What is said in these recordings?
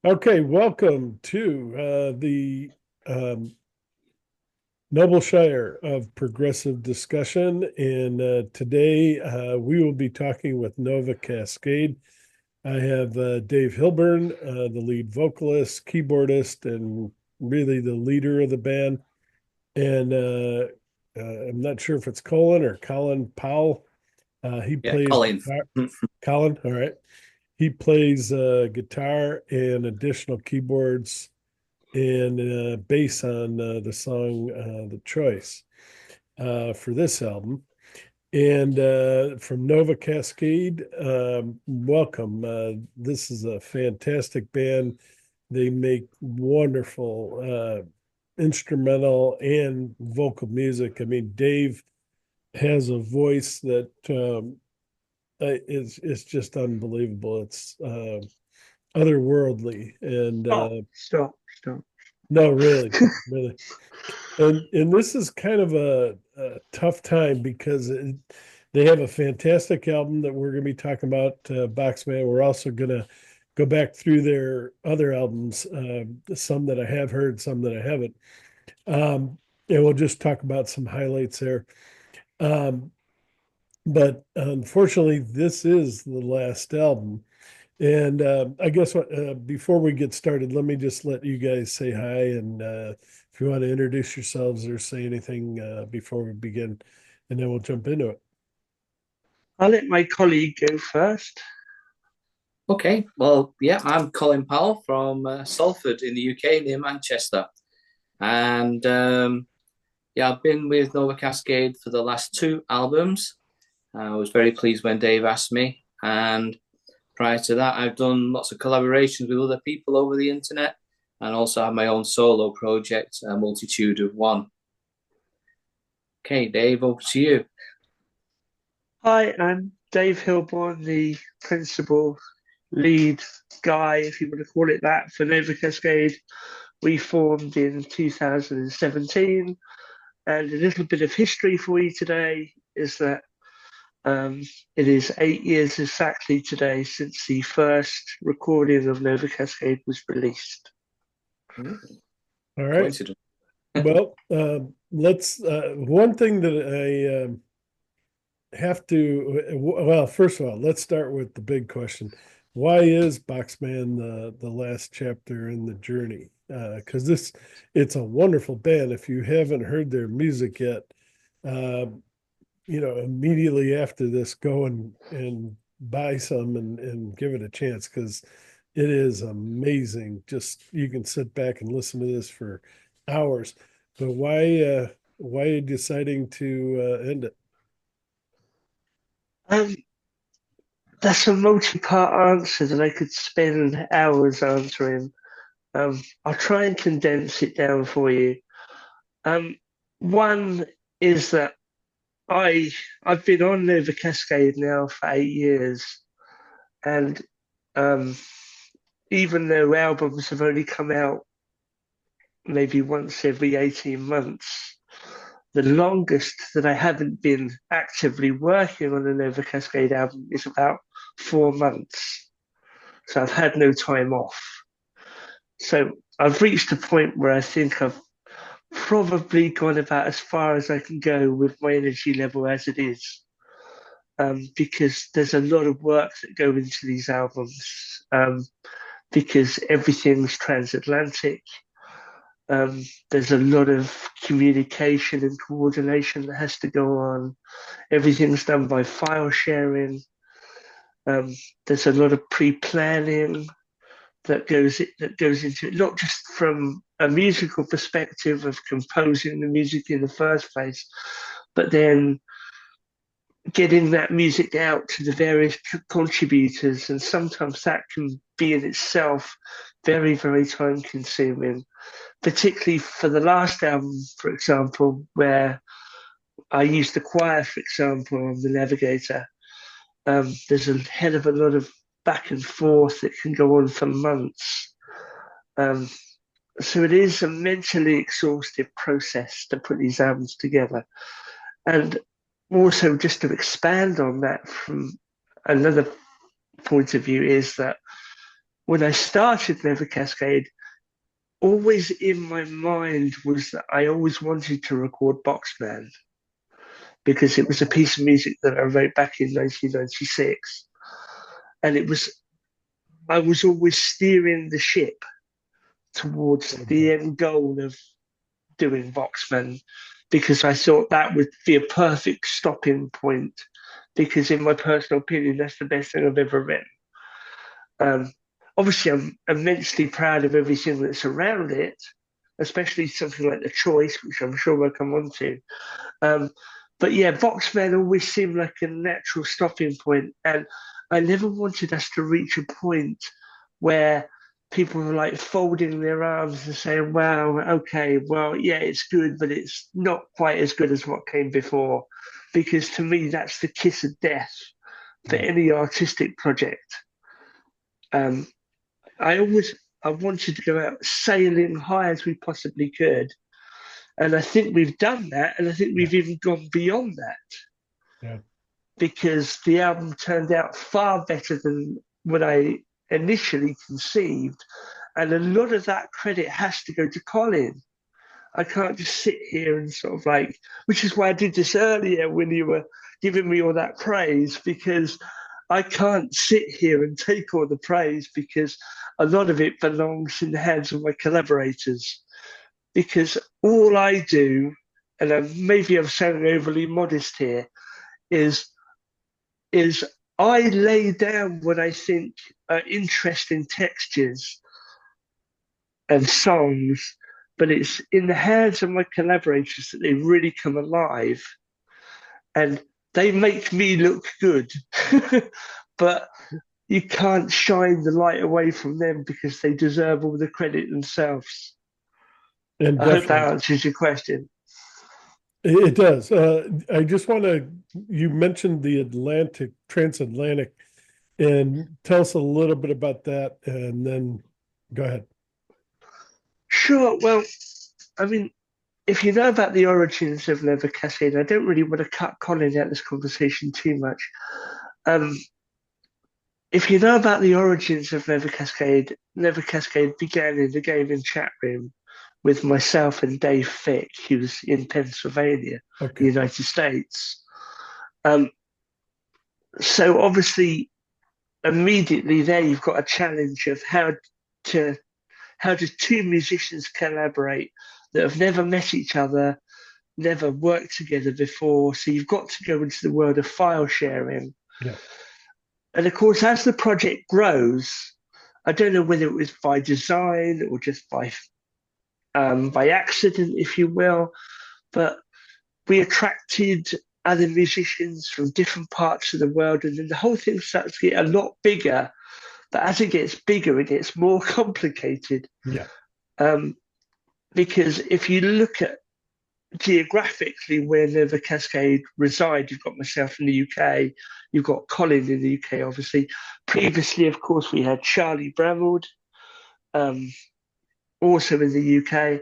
Okay, welcome to the um, Noble Shire of Progressive Discussion. And today we will be talking with Nova Cascade. I have Dave Hilburn, the lead vocalist, keyboardist, and really the leader of the band. And I'm not sure if it's Colin Powell. He Yeah, plays Colin. guitar. Colin, all right. He plays guitar and additional keyboards and bass on the song The Choice for this album. And from Nova Cascade, welcome. This is a fantastic band. They make wonderful instrumental and vocal music. I mean, Dave has a voice that is just unbelievable. It's otherworldly, and Stop. no, really, really. And this is kind of a tough time because they have a fantastic album that we're going to be talking about, Boxman. We're also going to go back through their other albums, some that I have heard, some that I haven't. And we'll just talk about some highlights there. Um, but unfortunately, this is the last album. And I guess before we get started, let me just let you guys say hi. And if you want to introduce yourselves or say anything before we begin, and then we'll jump into it. I'll let my colleague go first. Okay, well, yeah, I'm Colin Powell from Salford in the UK near Manchester. And yeah, I've been with Nova Cascade for the last two albums. I was very pleased when Dave asked me. And prior to that, I've done lots of collaborations with other people over the internet and also have my own solo project, A Multitude of One. Okay, Dave, over to you. Hi, I'm Dave Hilborn, the principal lead guy, if you want to call it that, for Nova Cascade. We formed in 2017, and a little bit of history for you today is that it is 8 years exactly today since the first recording of Nova Cascade was released. All right. Coincidence. Well, let's. One thing that I have to. Well, first of all, let's start with the big question: why is Boxman the last chapter in the journey? Because it's a wonderful band. If you haven't heard their music yet, uh, immediately after this, go and buy some and give it a chance because it is amazing. Just you can sit back and listen to this for hours. But why are you deciding to end it? Um, that's a multi-part answer that I could spend hours answering. I'll try and condense it down for you. Um, One is that I I've been on Nova Cascade now for 8 years, and um, even though albums have only come out maybe once every 18 months, the longest that I haven't been actively working on a Nova Cascade album is about 4 months. So I've had no time off. So I've reached a point where I think I've probably gone about as far as I can go with my energy level as it is. Because there's a lot of work that go into these albums, because everything's transatlantic. There's a lot of communication and coordination that has to go on. Everything's done by file sharing. There's a lot of pre-planning that goes into it, not just from a musical perspective of composing the music in the first place, but then getting that music out to the various contributors, and sometimes that can be in itself very, very time consuming, particularly for the last album, for example, where I used the choir, for example, on the Navigator. There's a hell of a lot of back and forth that can go on for months. Um, so it is a mentally exhaustive process to put these albums together. And also, just to expand on that from another point of view, is that when I started Never Cascade, always in my mind was that I always wanted to record Boxman because it was a piece of music that I wrote back in 1996. And I was always steering the ship towards the end goal of doing Boxman because I thought that would be a perfect stopping point. Because, in my personal opinion, that's the best thing I've ever written. Obviously, I'm immensely proud of everything that's around it, especially something like The Choice, which I'm sure we'll come on to. But yeah, Boxman always seemed like a natural stopping point, and I never wanted us to reach a point where people were like folding their arms and saying, "Wow, okay, well, yeah, it's good, but it's not quite as good as what came before," because to me, that's the kiss of death for any artistic project. Um, I wanted to go out sailing high as we possibly could. And I think we've done that. And I think we've even gone beyond that. Yeah. Because the album turned out far better than what I initially conceived. And a lot of that credit has to go to Colin. I can't just sit here and sort of like, which is why I did this earlier when you were giving me all that praise, because I can't sit here and take all the praise because a lot of it belongs in the hands of my collaborators. Because all I do, and maybe I'm sounding overly modest here, is is I lay down what I think are interesting textures and songs, but it's in the hands of my collaborators that they really come alive, and they make me look good. But you can't shine the light away from them because they deserve all the credit themselves. And I hope that answers your question. It does. I just want to, you mentioned the transatlantic, and tell us a little bit about that, and then go ahead. Sure. Well, I mean, if you know about the origins of Never Cascade, I don't really want to cut Colin out of this conversation too much. If you know about the origins of Never Cascade began in the gaming chat room with myself and Dave Fick, who's in Pennsylvania, the United States. So obviously, immediately there, you've got a challenge of how do two musicians collaborate that have never met each other, never worked together before. So you've got to go into the world of file sharing. Yeah. And of course, as the project grows, I don't know whether it was by design or just by accident, if you will, but we attracted other musicians from different parts of the world, and then the whole thing starts to get a lot bigger. But as it gets bigger, it gets more complicated. Yeah. Because if you look at geographically where Never Cascade reside, you've got myself in the UK, you've got Colin in the UK, obviously. Previously, of course, we had Charlie Bramwell, also in the UK.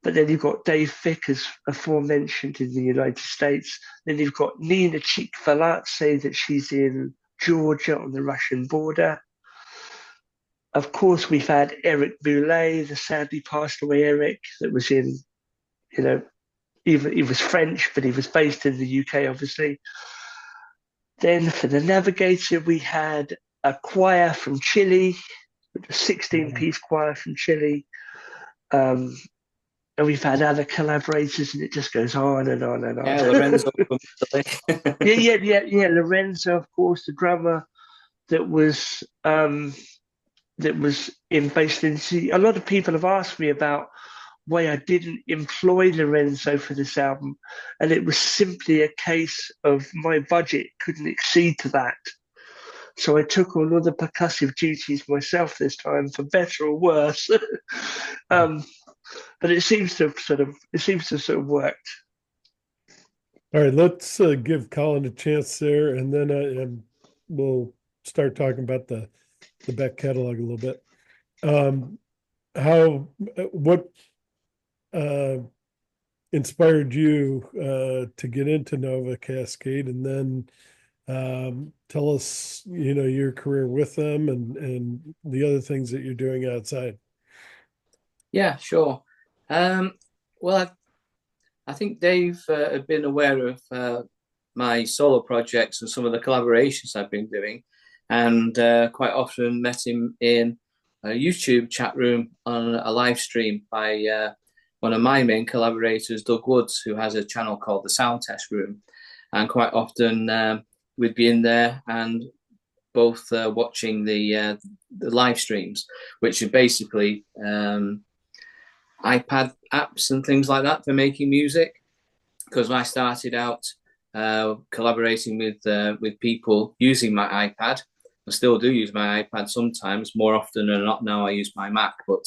But then you've got Dave Fick, as aforementioned, in the United States. Then you've got Nina Chikvaladze, that she's in Georgia on the Russian border. Of course, we've had Eric Boulay, the sadly passed away Eric, that was in, even he was French, but he was based in the UK, obviously. Then for the Navigator, we had a choir from Chile, a 16-piece choir from Chile. And we've had other collaborators, and it just goes on and on and on. Yeah, Lorenzo from Italy. yeah. Lorenzo, of course, the drummer that was based in. See, a lot of people have asked me about why I didn't employ Lorenzo for this album, and it was simply a case of my budget couldn't exceed to that. So I took on all the percussive duties myself this time, for better or worse. But it seems to have sort of worked. All right, let's give Colin a chance there, and then we'll start talking about the back catalog a little bit. What inspired you to get into Nova Cascade, and then Tell us, your career with them and the other things that you're doing outside. Yeah, sure. Um, well, I think Dave had been aware of my solo projects and some of the collaborations I've been doing, and quite often met him in a YouTube chat room on a live stream by one of my main collaborators, Doug Woods, who has a channel called the Sound Test Room. And quite often we'd be in there and both watching the live streams, which are basically iPad apps and things like that for making music. Because I started out collaborating with people using my iPad. I still do use my iPad sometimes. More often than not, now I use my Mac, but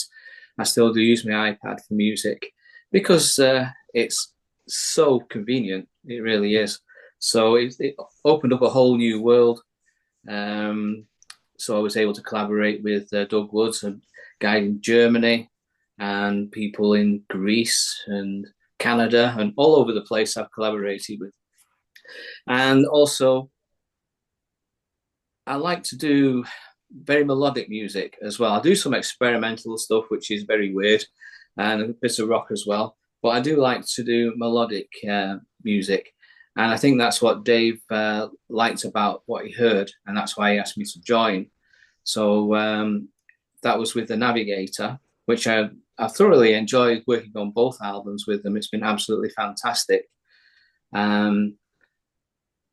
I still do use my iPad for music because it's so convenient. It really is. So it opened up a whole new world. So I was able to collaborate with Doug Woods, a guy in Germany, and people in Greece and Canada and all over the place I've collaborated with. And also, I like to do very melodic music as well. I do some experimental stuff, which is very weird, and a bit of rock as well. But I do like to do melodic music. And I think that's what Dave liked about what he heard. And that's why he asked me to join. So that was with the Navigator, which I thoroughly enjoyed working on both albums with them. It's been absolutely fantastic.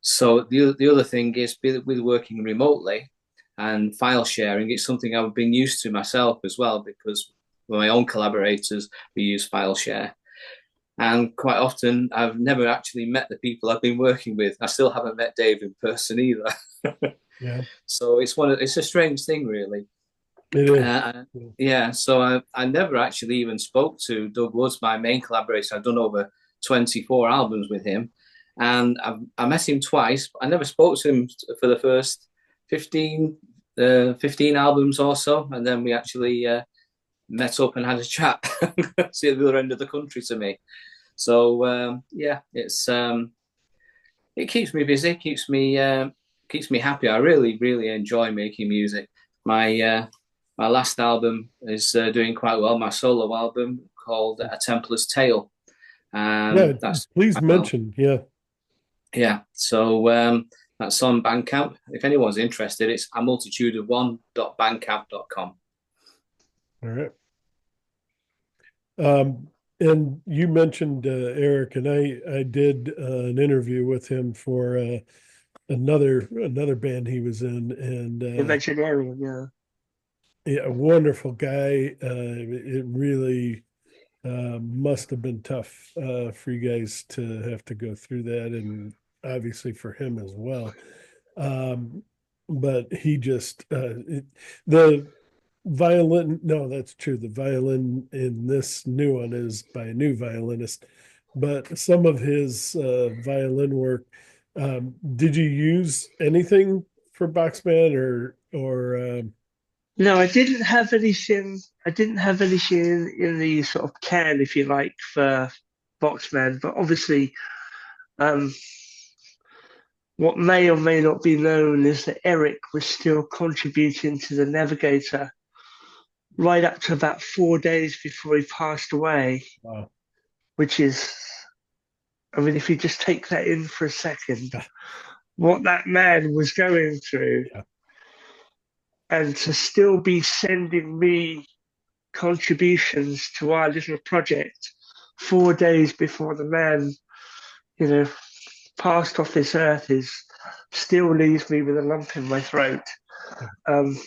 So the other thing is with working remotely and file sharing, it's something I've been used to myself as well, because with my own collaborators, we use file share. And quite often, I've never actually met the people I've been working with. I still haven't met Dave in person either. Yeah, So it's a strange thing, really. it is. Yeah, so I never actually even spoke to Doug Woods, my main collaborator. I've done over 24 albums with him, and I met him twice. I never spoke to him for the first 15 albums or so, and then we actually met up and had a chat. It's the other end of the country to me. So yeah, it keeps me busy, keeps me happy. I really enjoy making music. My last album is doing quite well. My solo album called A Templar's Tale. Yeah, That's please quite well. mention. Yeah. Yeah. So that's on Bandcamp. If anyone's interested, it's a multitude of one.bandcamp.com. All right. And you mentioned Eric, and I did an interview with him for another band he was in, and Imaginarium, yeah. yeah, a wonderful guy. It really must have been tough for you guys to have to go through that, and obviously for him as well. Um, but he just the violin. No, that's true. The violin in this new one is by a new violinist, but some of his violin work. Did you use anything for Boxman or No, I didn't have anything. I didn't have anything in the sort of can, if you like, for Boxman. But obviously, um, what may or may not be known is that Eric was still contributing to the Navigator right up to about 4 days before he passed away, wow. which is, I mean, if you just take that in for a second, what that man was going through, Yeah. and to still be sending me contributions to our little project 4 days before the man, you know, passed off this earth is still leaves me with a lump in my throat. Um,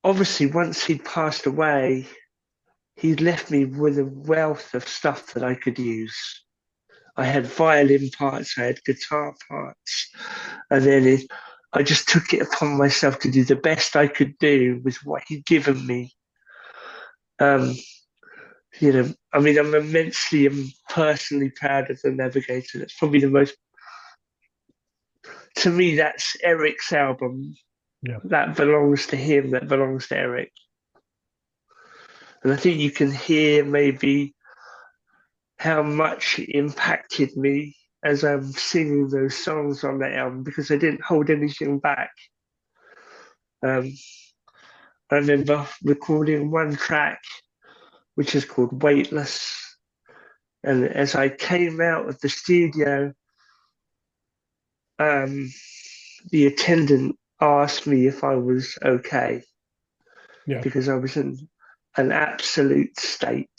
Obviously, once he'd passed away, he'd left me with a wealth of stuff that I could use. I had violin parts, I had guitar parts, and then I just took it upon myself to do the best I could do with what he'd given me. Um, I mean, I'm immensely and personally proud of the Navigator. That's probably the most, to me, that's Eric's album. Yeah. That belongs to him, that belongs to Eric. And I think you can hear maybe how much it impacted me as I'm singing those songs on the album because I didn't hold anything back. Um, I remember recording one track which is called Weightless, and as I came out of the studio, um, the attendant asked me if I was okay Yeah. because I was in an absolute state.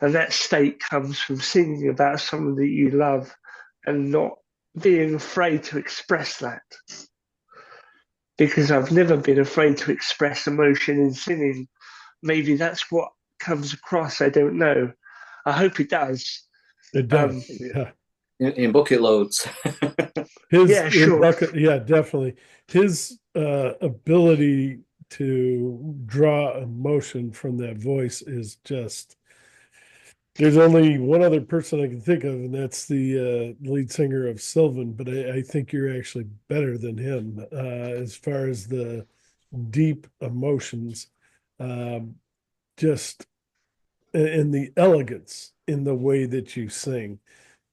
And that state comes from singing about someone that you love and not being afraid to express that. Because I've never been afraid to express emotion in singing. Maybe that's what comes across. I don't know. I hope it does. It does. Um, Yeah. In bucket loads. His yeah, in sure. bucket, yeah, definitely. His ability to draw emotion from that voice is just there's only one other person I can think of, and that's the lead singer of Sylvan, but I think you're actually better than him as far as the deep emotions. Um, just and the elegance in the way that you sing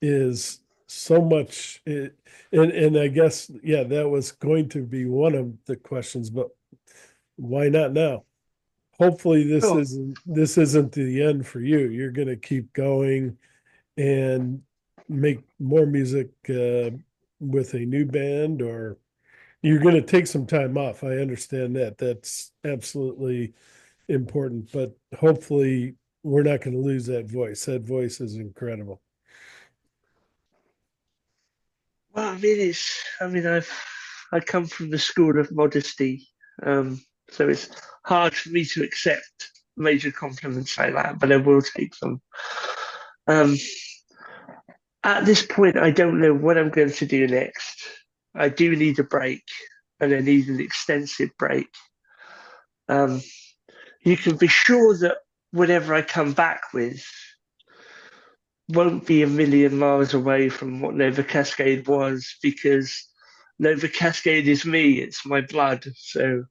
is so much and I guess yeah, that was going to be one of the questions, but why not now? Hopefully Sure. this isn't the end for you. You're going to keep going and make more music with a new band, or you're going to take some time off. I understand that. That's absolutely important, but hopefully we're not going to lose that voice. That voice is incredible. Well, I come from the school of modesty. So it's hard for me to accept major compliments like that, but I will take them. Um, at this point, I don't know what I'm going to do next. I do need a break, and I need an extensive break. Um, you can be sure that whatever I come back with won't be a million miles away from what Nova Cascade was because Nova Cascade is me, it's my blood. So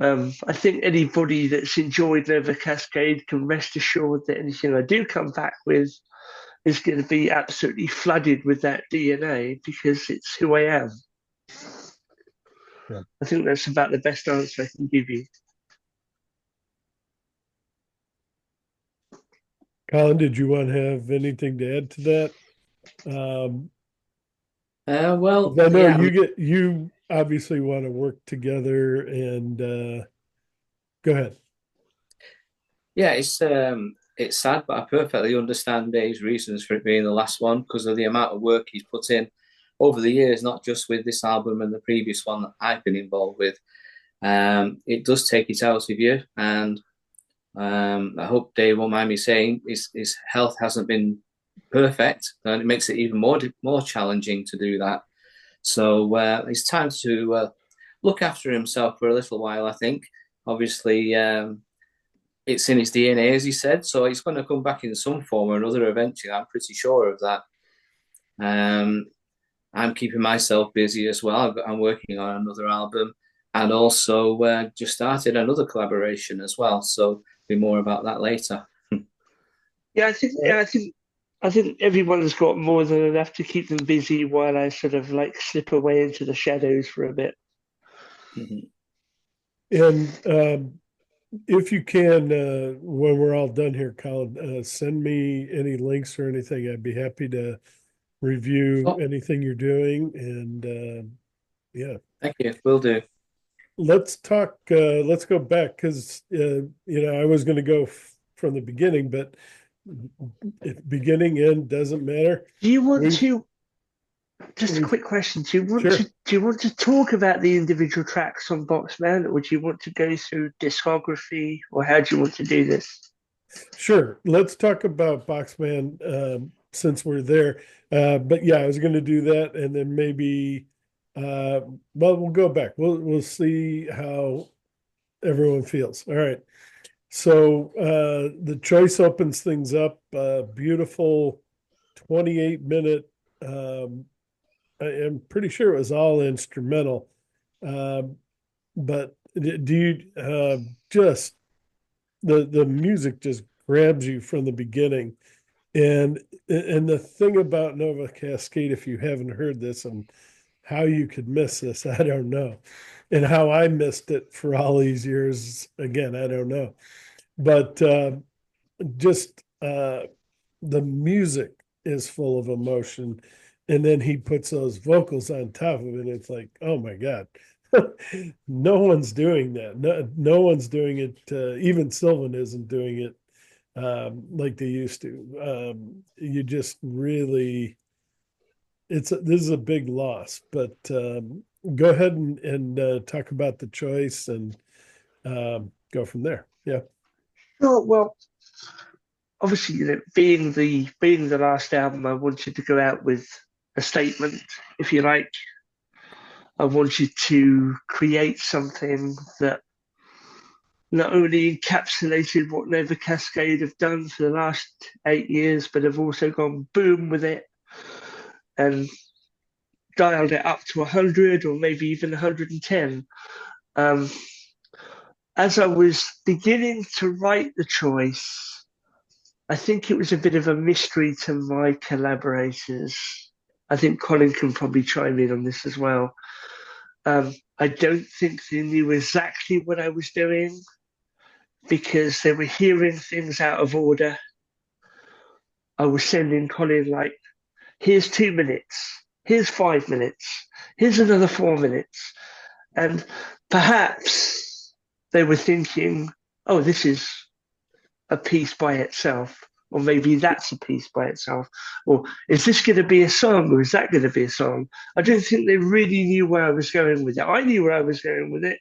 I think anybody that's enjoyed Nova Cascade can rest assured that anything I do come back with is going to be absolutely flooded with that DNA because it's who I am. Yeah. I think that's about the best answer I can give you. Colin, did you want to have anything to add to that? Um, Well, 'Cause I know yeah, you obviously want to work together and go ahead. yeah. It's sad, but I perfectly understand Dave's reasons for it being the last one because of the amount of work he's put in over the years, not just with this album and the previous one that I've been involved with. It does take it out of you, and I hope Dave won't mind me saying his health hasn't been perfect, and it makes it even more challenging to do that. So it's time to look after himself for a little while. I think, obviously, it's in his DNA, as he said, so he's going to come back in some form or another eventually. I'm pretty sure of that. Um, I'm keeping myself busy as well. I'm working on another album and also just started another collaboration as well. So be more about that later. Yeah, I think Uh, yeah, I think everyone's got more than enough to keep them busy while I sort of like slip away into the shadows for a bit. and if you can, when we're all done here, Colin, send me any links or anything. I'd be happy to review Oh, anything you're doing. And yeah, thank you. Will do. let's talk. Let's go back because I was going to go from the beginning, but if beginning end doesn't matter. Do you want We've to just a we've quick question? sure. Do you want to talk about the individual tracks on Boxman, or do you want to go through discography, or how do you want to do this? Sure. Let's talk about Boxman since we're there. But yeah, I was going to do that, and then maybe, well, we'll go back. We'll see how everyone feels. All right. So the choice opens things up. Beautiful 28-minute. I am pretty sure it was all instrumental. Um, but do you just the music just grabs you from the beginning. And the thing about Nova Cascade, if you haven't heard this and how you could miss this, I don't know. And how I missed it for all these years, again, I don't know. But just the music is full of emotion. And then he puts those vocals on top of it. And it's like, oh my God. No one's doing that. No one's doing it. Even Sylvan isn't doing it like they used to. You just really, this is a big loss. But go ahead and talk about the choice and go from there. Yeah. Oh, well, obviously, being the last album, I wanted to go out with a statement, if you like. I wanted to create something that not only encapsulated what Nova Cascade have done for the last 8 years, but have also gone boom with it and dialed it up to 100 or maybe even 110. Um, as I was beginning to write the choice, I think it was a bit of a mystery to my collaborators. I think Colin can probably chime in on this as well. I don't think they knew exactly what I was doing because they were hearing things out of order. I was sending Colin like, here's 2 minutes, here's 5 minutes, here's another 4 minutes. And perhaps they were thinking, oh, this is a piece by itself, or maybe that's a piece by itself, or is this going to be a song, or is that going to be a song? I don't think they really knew where I was going with it. I knew where I was going with it.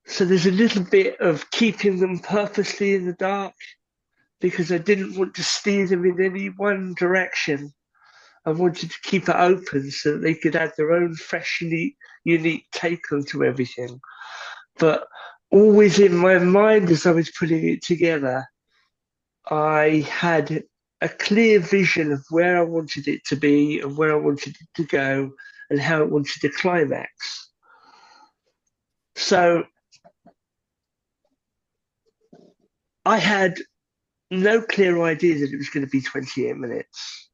So there's a little bit of keeping them purposely in the dark because I didn't want to steer them in any one direction. I wanted to keep it open so that they could add their own fresh, unique take onto everything. But always in my mind as I was putting it together, I had a clear vision of where I wanted it to be and where I wanted it to go and how I wanted to climax. So I had no clear idea that it was going to be 28 minutes.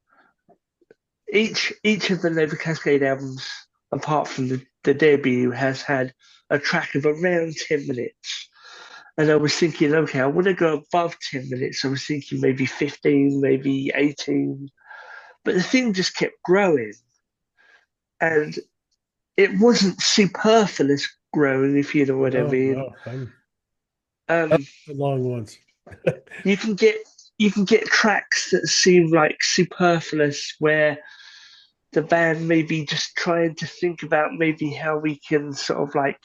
Each of the Nova Cascade albums, apart from the debut, has had a track of around 10 minutes. And I was thinking, okay, I want to go above 10 minutes. I was thinking maybe 15, maybe 18. But the thing just kept growing. And it wasn't superfluous growing, if you know what I mean. No, Um, the long ones. you can get tracks that seem like superfluous where the band may be just trying to think about maybe how we can sort of like,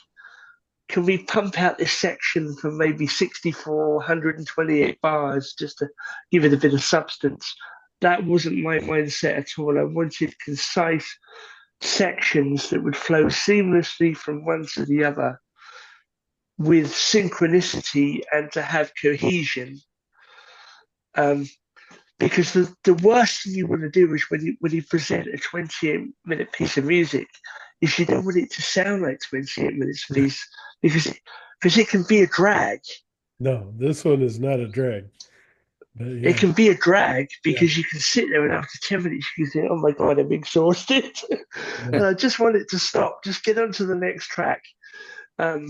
can we pump out this section for maybe 64, 128 bars just to give it a bit of substance? That wasn't my mindset at all. I wanted concise sections that would flow seamlessly from one to the other with synchronicity and to have cohesion. Because the worst thing you want to do is when you present a 28-minute piece of music, is you don't want it to sound like 28 minutes piece because it can be a drag. No, this one is not a drag. But yeah. It can be a drag because you can sit there and after 10 minutes you can think, oh my God, I'm exhausted. And I just want it to stop. Just get on to the next track. So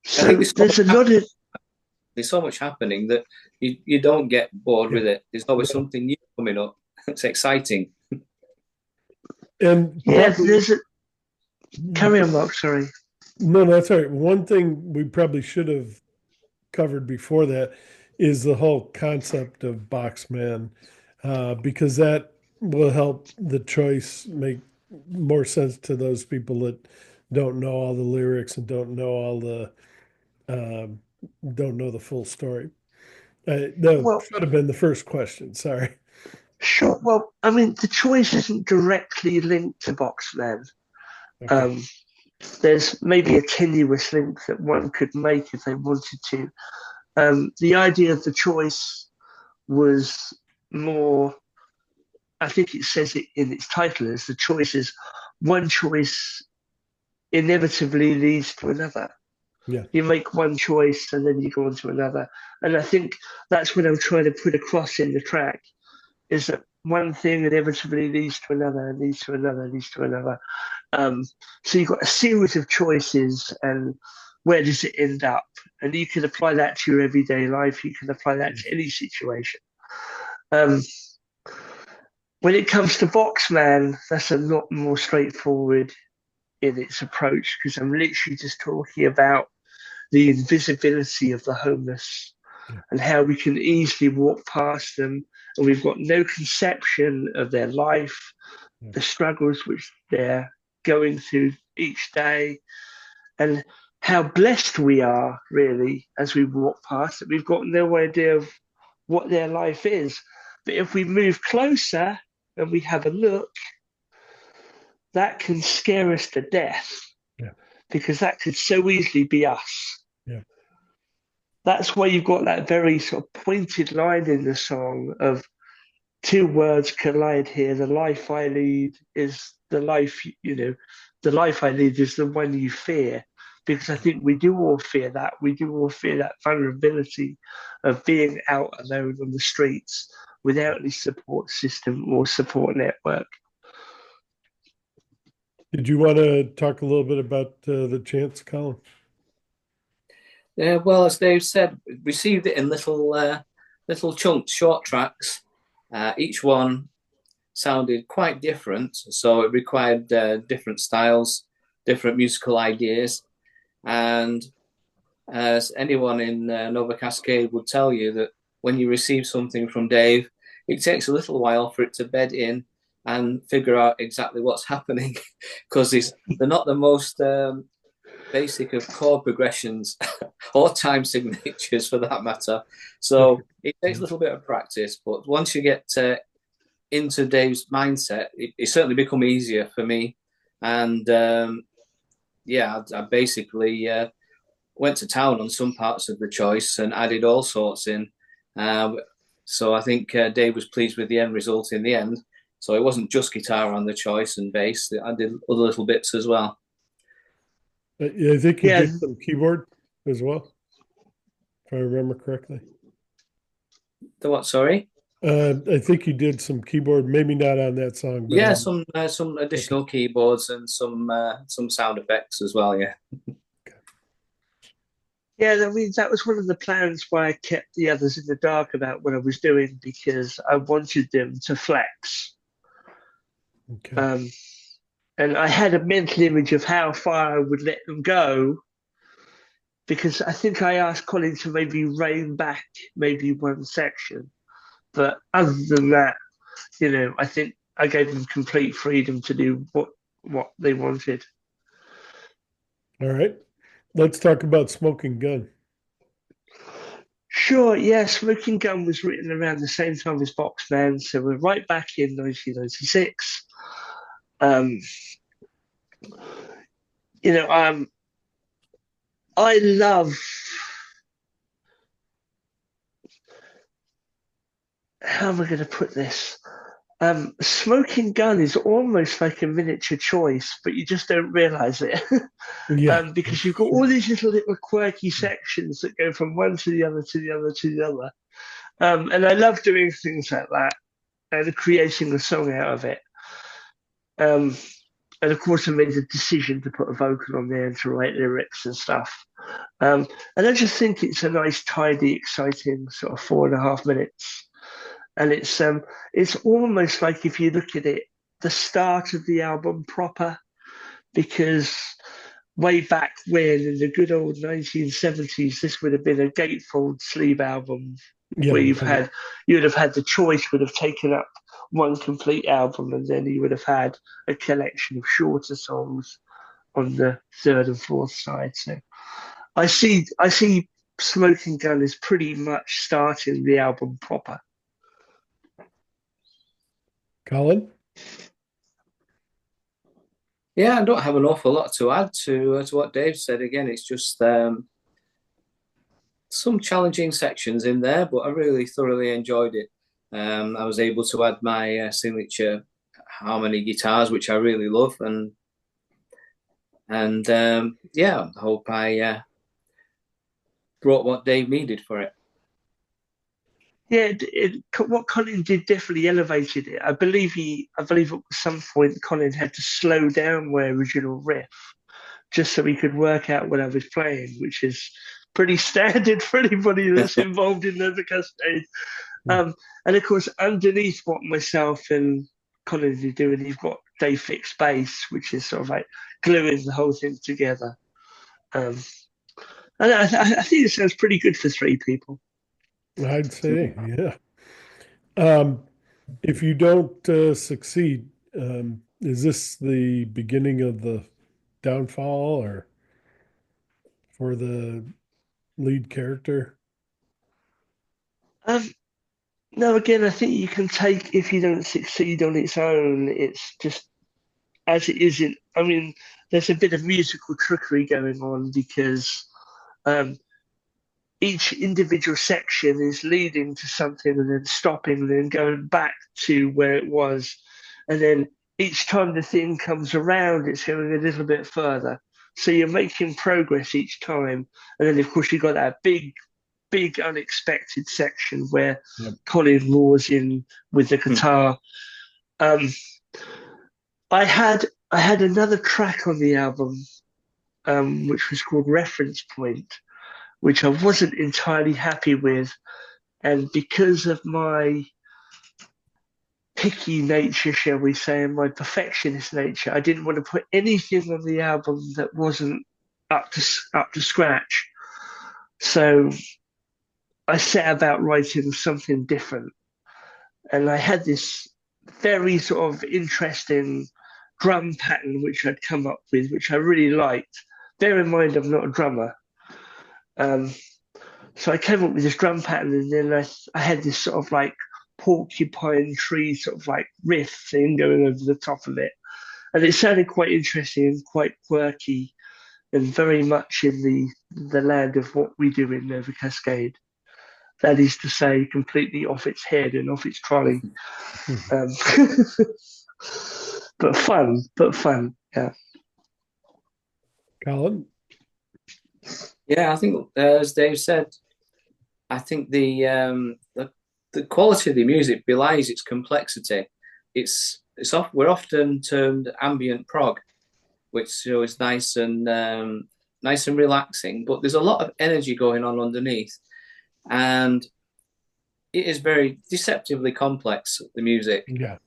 there's a lot of... There's so much happening that you don't get bored with it. There's always something new coming up. It's exciting. And there's a... Carry on, Mark, sorry. No, that's all right. One thing we probably should have covered before that is the whole concept of Boxman, because that will help the choice make more sense to those people that don't know all the lyrics and don't know all the don't know the full story. That should have been the first question. Sorry. Sure. Well, I mean, the choice isn't directly linked to Boxman. Okay. There's maybe a tenuous link that one could make if they wanted to. The idea of the choice was more, I think it says it in its title, as the choice is one choice inevitably leads to another. Yeah. You make one choice and then you go on to another. And I think that's what I'm trying to put across in the track is that one thing inevitably leads to another, leads to another, leads to another. Um, so you've got a series of choices, and where does it end up? And you can apply that to your everyday life. You can apply that to any situation. Um, when it comes to Boxman, that's a lot more straightforward in its approach because I'm literally just talking about the invisibility of the homeless Yeah. and how we can easily walk past them and we've got no conception of their life, Yeah. the struggles which they're going through each day, and how blessed we are really as we walk past it. We've got no idea of what their life is. But if we move closer and we have a look, that can scare us to death Yeah. because that could so easily be us. Yeah. That's why you've got that very sort of pointed line in the song of two words collide here. The life I lead is the life, the life I lead is the one you fear. Because I think we do all fear that. We do all fear that vulnerability of being out alone on the streets without any support system or support network. Did you want to talk a little bit about the chants, Colin? Yeah, well, as Dave said, received it in little chunks, short tracks. Each one sounded quite different, so it required different styles, different musical ideas. And as anyone in Nova Cascade would tell you, that when you receive something from Dave, it takes a little while for it to bed in and figure out exactly what's happening because they're not the most basic of chord progressions or time signatures for that matter. So it takes a little bit of practice, but once you get into Dave's mindset, it certainly become easier for me. And I basically went to town on some parts of the choice and added all sorts in. So I think Dave was pleased with the end result in the end. So it wasn't just guitar on the choice and bass. I did other little bits as well. I think you Yeah. did some keyboard as well, if I remember correctly. The what? Sorry. I think you did some keyboard, maybe not on that song, but Yeah, some additional keyboards and some sound effects as well. Yeah. Yeah, I mean, that was one of the plans why I kept the others in the dark about what I was doing because I wanted them to flex. okay. And I had a mental image of how far I would let them go because I think I asked Colin to maybe rein back maybe one section. But other than that, I think I gave them complete freedom to do what they wanted. All right. Let's talk about Smoking Gun. Sure, yeah, Smoking Gun was written around the same time as Boxman, so we're right back in 1996. Um, you know, I love how am I going to put this? Smoking Gun is almost like a miniature choice, but you just don't realize it. Yeah. Because you've got all these little quirky sections that go from one to the other to the other to the other. And I love doing things like that and creating a song out of it. And of course, I made the decision to put a vocal on there and to write lyrics and stuff. And I just think it's a nice, tidy, exciting sort of 4.5 minutes. And it's almost like if you look at it, the start of the album proper, because way back when in the good old 1970s, this would have been a gatefold sleeve album Yeah. where you'd have had the choice would have taken up one complete album, and then you would have had a collection of shorter songs on the third and fourth side. So I see Smoking Gun is pretty much starting the album proper. Colin? Yeah, I don't have an awful lot to add to what Dave said. Again, it's just some challenging sections in there, but I really thoroughly enjoyed it. I was able to add my signature harmony guitars, which I really love, and I hope I brought what Dave needed for it. Yeah, what Colin did definitely elevated it. I believe at some point Colin had to slow down my original riff just so he could work out what I was playing, which is pretty standard for anybody that's involved in the Cascade. Um, and of course, underneath what myself and Colin are doing, you've got Dave Fix bass, which is sort of like gluing the whole thing together. Um, and I think it sounds pretty good for three people. I'd say, yeah. Um, if you don't succeed, is this the beginning of the downfall or for the lead character? Um, no, again, I think you can take if you don't succeed on its own. It's just as it isn't. I mean, there's a bit of musical trickery going on because um, each individual section is leading to something and then stopping and then going back to where it was. And then each time the thing comes around, it's going a little bit further. So you're making progress each time. And then, of course, you've got that big unexpected section where Yep. Colin roars in with the guitar. Um, I had another track on the album, which was called Reference Point, which I wasn't entirely happy with. And because of my picky nature, shall we say, and my perfectionist nature, I didn't want to put anything on the album that wasn't up to scratch. So I set about writing something different. And I had this very sort of interesting drum pattern which I'd come up with, which I really liked. Bear in mind, I'm not a drummer. Um, so I came up with this drum pattern, and then I had this sort of like porcupine tree sort of like riff thing going over the top of it. And it sounded quite interesting and quite quirky and very much in the land of what we do in Nova Cascade. That is to say, completely off its head and off its trolley. Um, but fun, yeah. Colin? Yeah, I think as Dave said, I think the quality of the music belies its complexity. We're often termed ambient prog, which is nice and relaxing, but there's a lot of energy going on underneath, and it is very deceptively complex, the music. Yeah.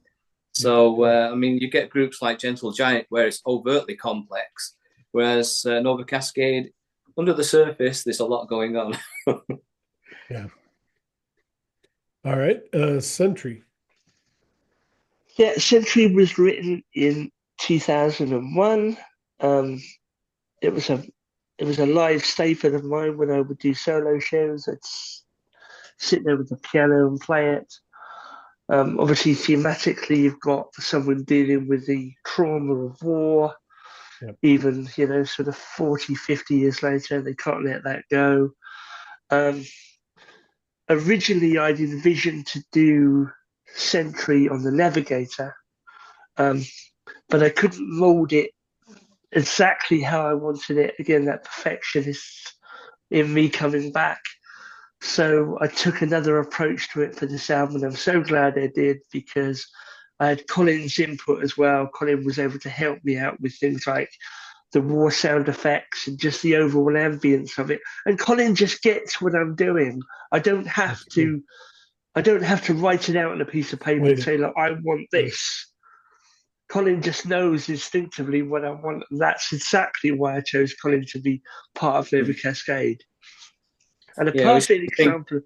So I mean, you get groups like Gentle Giant where it's overtly complex, whereas Nova Cascade, under the surface, there's a lot going on. Yeah. All right. Sentry. Yeah, Century was written in 2001. Um, it was a it was a live staple of mine when I would do solo shows. I'd sit there with the piano and play it. Obviously, thematically, you've got someone dealing with the trauma of war, Yep. even, sort of 40, 50 years later, they can't let that go. Um, Originally, I'd envisioned to do Sentry on the Navigator, um, but I couldn't mold it exactly how I wanted it. Again, that perfectionist in me coming back. So I took another approach to it for this album, and I'm so glad I did because I had Colin's input as well. Colin was able to help me out with things like the war sound effects and just the overall ambience of it. And Colin just gets what I'm doing. I don't have to. I don't have to write it out on a piece of paper and say, "Look, I want this." Colin just knows instinctively what I want, and that's exactly why I chose Colin to be part of Nova Cascade. And a perfect example.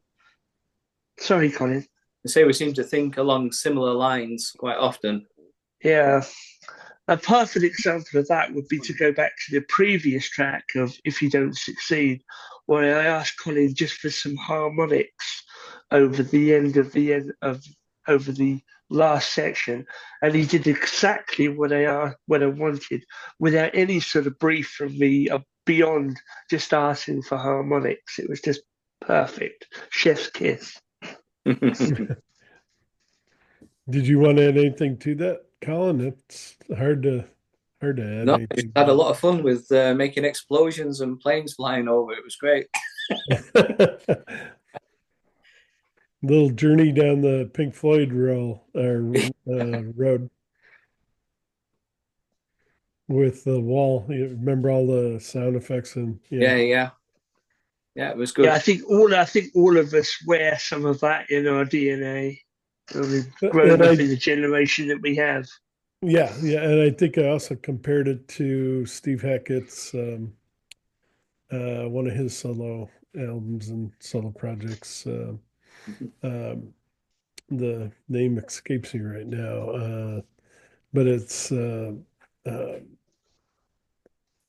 Sorry, Colin. I say we seem to think along similar lines quite often. Yeah. A perfect example of that would be to go back to the previous track of If You Don't Succeed, where I asked Colin just for some harmonics over the last section, and he did exactly what I wanted without any sort of brief from me beyond just asking for harmonics. It was just perfect. Chef's kiss. Did you want to add anything to that, Colin? It's hard to add No, I just anything. had a lot of fun with making explosions and planes flying over. It was great. Little journey down the Pink Floyd road with the wall. You remember all the sound effects and yeah. Yeah, it was Yeah, good. I think all of us wear some of that in our DNA. We've grown And up I in the generation that we have. yeah, and I think I also compared it to Steve Hackett's one of his solo albums and solo projects. Um, the name escapes me right now, but it's uh,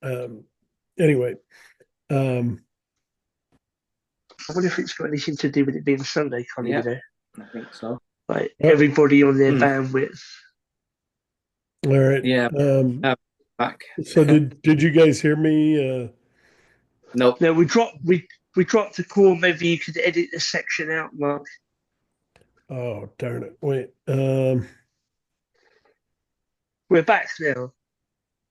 um, anyway. Um, I wonder if it's got anything to do with it being Sunday, Colin, Yeah, I think so. like oh, everybody on their Mm. bandwidth. all right. Yeah, back. So did you guys hear me? Nope. No, we dropped the call. Maybe you could edit this section out, Mark. Oh darn it! Wait. We're back now.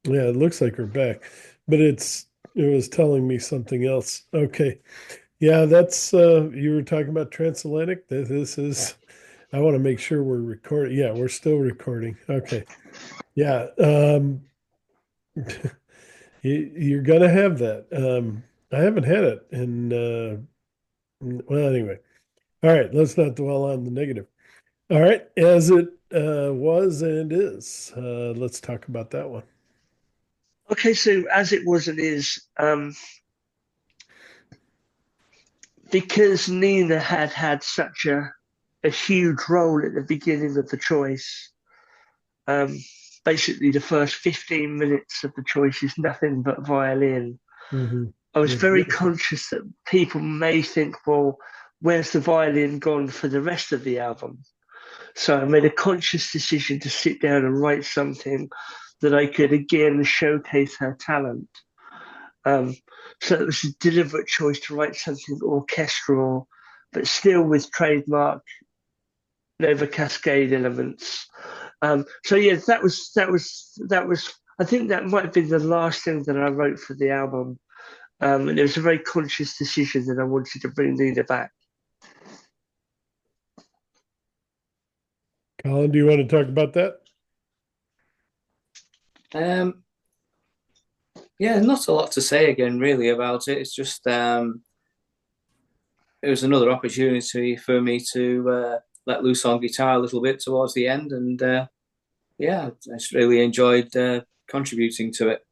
Yeah, it looks like we're back, but it was telling me something else. Okay. Yeah, that's you were talking about transatlantic. This is I want to make sure we're recording. Yeah, we're still recording. Okay. Yeah. You're gonna have that. I haven't had it in well anyway. All right, let's not dwell on the negative. All right, as it was and is. Let's talk about that one. Okay, so as it was and is, because Nina had such a huge role at the beginning of the choice. Um, Basically, the first 15 minutes of the choice is nothing but violin. Hmm. I was Yeah, very beautiful. conscious that people may think, well, where's the violin gone for the rest of the album? So I made a conscious decision to sit down and write something that I could again showcase her talent. Um, so it was a deliberate choice to write something orchestral, but still with trademark Nova Cascade elements. So yeah, that was. I think that might have been the last thing that I wrote for the album, and it was a very conscious decision that I wanted to bring Nina back. Colin, do you want to talk about that? Um, yeah, not a lot to say again, really, about it. It's just it was another opportunity for me to let loose on guitar a little bit towards the end, and yeah, I just really enjoyed contributing to it.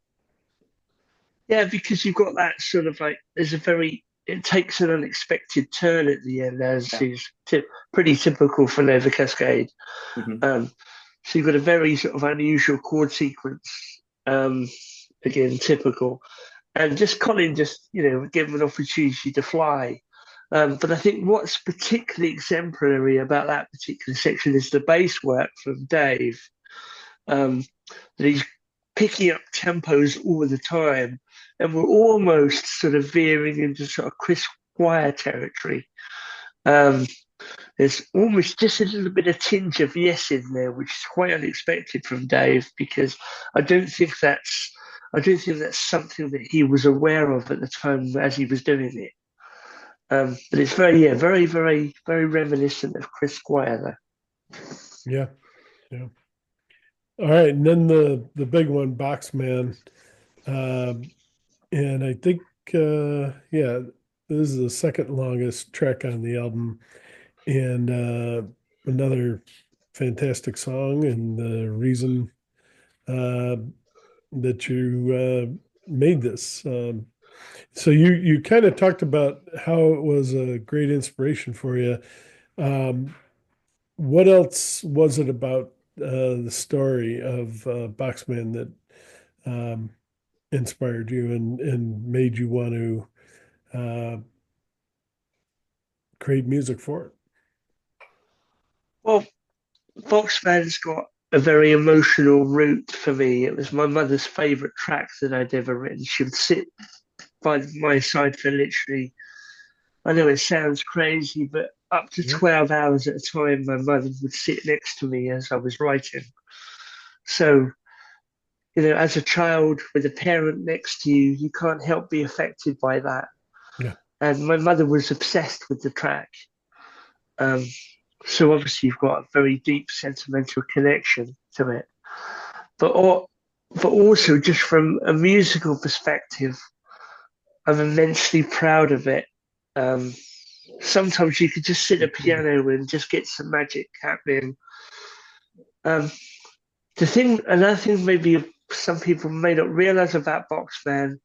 Yeah, because you've got that sort of like there's a very it takes an unexpected turn at the end, as Yeah. is pretty typical for Nova Cascade. Hmm. So you've got a very sort of unusual chord sequence, um, again typical, and just Colin just give him an opportunity to fly. But I think what's particularly exemplary about that particular section is the bass work from Dave. Um, that he's picking up tempos all the time, and we're almost sort of veering into sort of Chris Squire territory. Um, there's almost just a little bit of tinge of yes in there, which is quite unexpected from Dave because I don't think that's I don't think that's something that he was aware of at the time as he was doing it. But it's very reminiscent of Chris Squire, though. Yeah, yeah. All right, and then the big one, Boxman, and I think yeah, this is the second longest track on the album, and another fantastic song, and the reason uh, that you made this. So you kind of talked about how it was a great inspiration for you. Um, what else was it about the story of Boxman that um, inspired you and made you want to create music for it? Well, Foxman's got a very emotional root for me. It was my mother's favourite track that I'd ever written. She would sit by my side for literally, I know it sounds crazy, but up to Yeah. 12 hours at a time, my mother would sit next to me as I was writing. So, as a child with a parent next to you, you can't help be affected by that. Yeah. and my mother was obsessed with the track. Um, so obviously you've got a very deep sentimental connection to it. But al- but also just from a musical perspective, I'm immensely proud of it. Um, Sometimes you could just sit at a piano and just get some magic happening. Um, Another thing, maybe some people may not realize about Boxman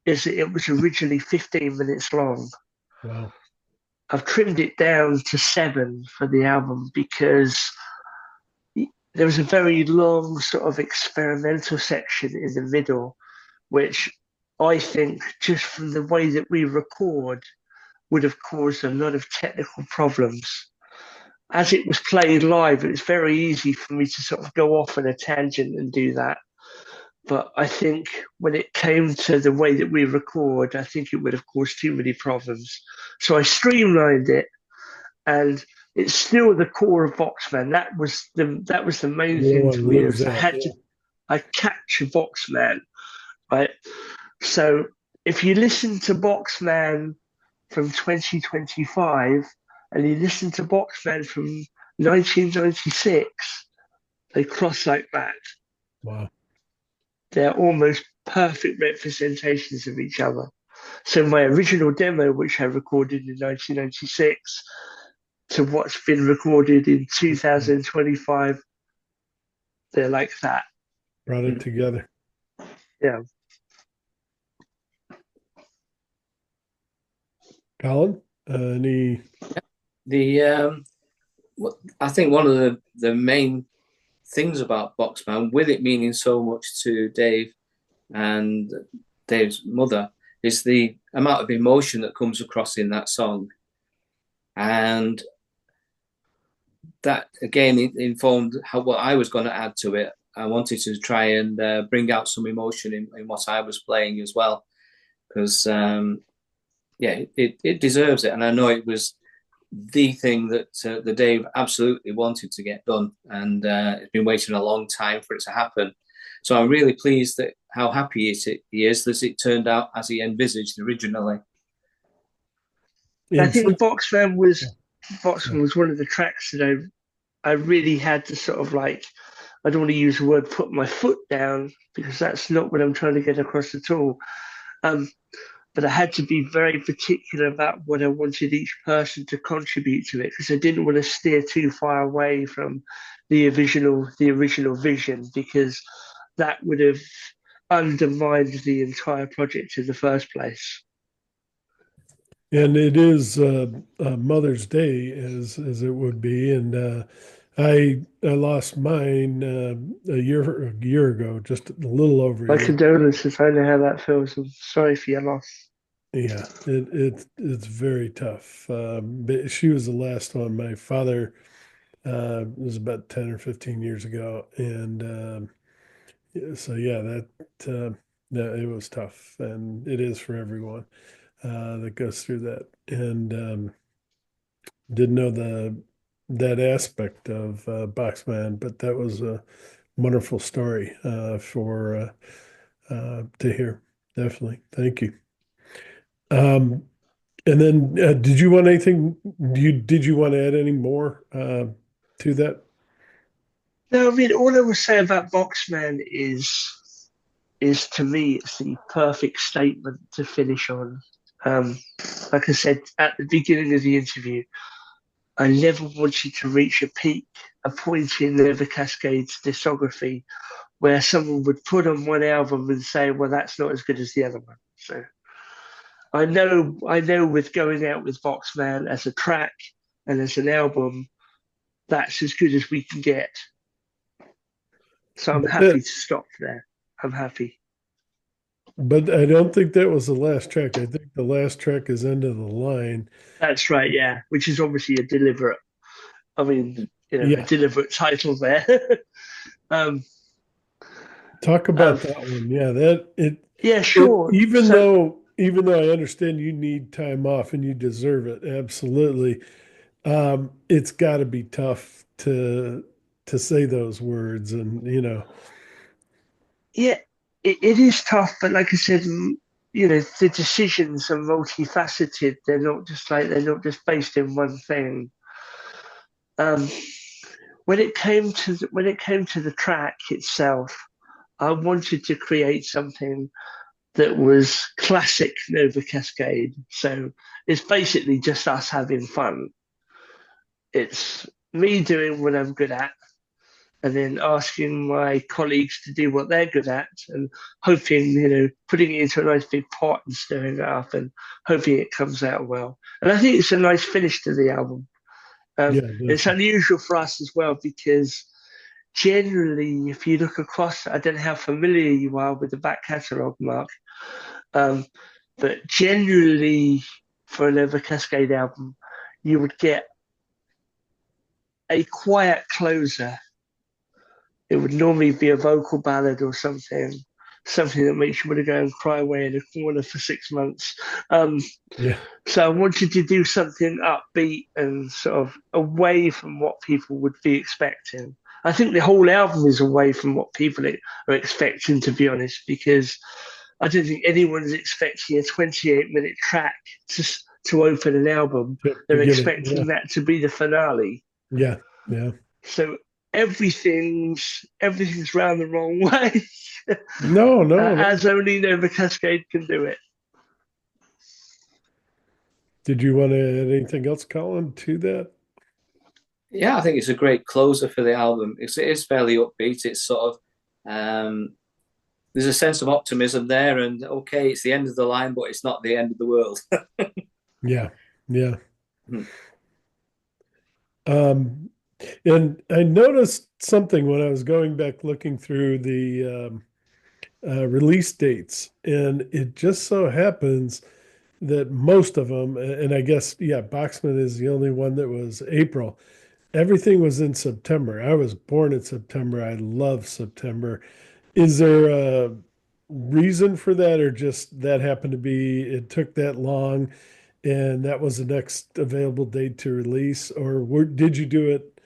is that it was originally 15 minutes long. Wow. I've trimmed it down to 7 for the album because there was a very long sort of experimental section in the middle, which I think just from the way that we record would have caused a lot of technical problems. As it was played live, it was very easy for me to sort of go off on a tangent and do that. But I think when it came to the way that we record, I think it would have caused too many problems. So I streamlined it, and it's still the core of Boxman. That was the main You don't thing want to to me. lose Was that. I capture Boxman, right? So if you listen to Boxman from 2025 and you listen to Boxman from 1996, they cross like that. Wow. They're almost perfect representations of each other. So my original demo, which I recorded in 1996, to what's been recorded in 2025, they're like that. Brought it together. Yeah. Colin, any? The I think one of the main things about Boxman, with it meaning so much to Dave and Dave's mother, is the amount of emotion that comes across in that song, and that again informed how what I was going to add to it. I wanted to try and bring out some emotion in what I was playing as well, because yeah, it deserves it, and I know it was the thing that the Dave absolutely wanted to get done, and it's been waiting a long time for it to happen. So I'm really pleased that how happy he is that it turned out as he envisaged originally. I In think truth, Boxman was one of the tracks that I really had to sort of like, I don't want to use the word put my foot down because that's not what I'm trying to get across at all. Um, but I had to be very particular about what I wanted each person to contribute to it because I didn't want to steer too far away from the original vision because that would have undermined the entire project in the first place. and it is Mother's Day as it would be, and I lost mine a year ago, just a little over a My year. condolences. I know how that feels. I'm sorry for your loss. Yeah, it's very tough. But she was the last one. My father was about 10 or 15 years ago, and yeah, so yeah, that it was tough, and it is for everyone that goes through that. And didn't know that aspect of Boxman, but that was a wonderful story for to hear. Definitely, thank you. Um, and then, did you want anything? Did you want to add any more to that? No, I mean, all I will say about Boxman is to me, it's the perfect statement to finish on. Um, like I said at the beginning of the interview, I never wanted to reach a point in the Cascade's discography where someone would put on one album and say, "Well, that's not as good as the other one." So I know, with going out with Boxman as a track and as an album, that's as good as we can get. So I'm But happy to stop there. I'm happy. but I don't think that was the last track. I think the last track is End of the Line. That's right, yeah. Which is obviously a deliberate, I mean, a Yeah, deliberate title there. um, talk um, about that one. Yeah, that yeah, it sure. even though I understand you need time off and you deserve it, absolutely. It's got to be tough to say those words, and Yeah, it is tough, but like I said, the decisions are multifaceted. They're not just based in one thing. Um, when it came to the track itself, I wanted to create something that was classic Nova Cascade. So it's basically just us having fun. It's me doing what I'm good at, and then asking my colleagues to do what they're good at, and hoping, putting it into a nice big pot and stirring it up, and hoping it comes out well. And I think it's a nice finish to the album. Yeah, It's definitely. unusual for us as well because generally, if you look across, I don't know how familiar you are with the back catalogue, Mark, um, but generally for an Ever Cascade album, you would get a quiet closer. It would normally be a vocal ballad or something that makes you want to go and cry away in a corner for 6 months. Um, Yeah. so I wanted to do something upbeat and sort of away from what people would be expecting. I think the whole album is away from what people are expecting, to be honest, because I don't think anyone's expecting a 28-minute track to open an album. To They're begin it. Yeah. expecting that to be the finale. Yeah. Yeah. So everything's round the wrong way, No, no, no. as only Nova Cascade can do it. Did you want to add anything else, Colin, to that? Yeah, I think it's a great closer for the album. It is fairly upbeat. It's sort of um, there's a sense of optimism there, and okay, it's the end of the line, but it's not the end of the world. Yeah. Yeah. Hmm. Um, and I noticed something when I was going back looking through the release dates, and it just so happens that most of them, and I guess, yeah, Boxman is the only one that was April. Everything was in September. I was born in September. I love September. Is there a reason for that, or just that happened to be, it took that long and that was the next available date to release, or did you do it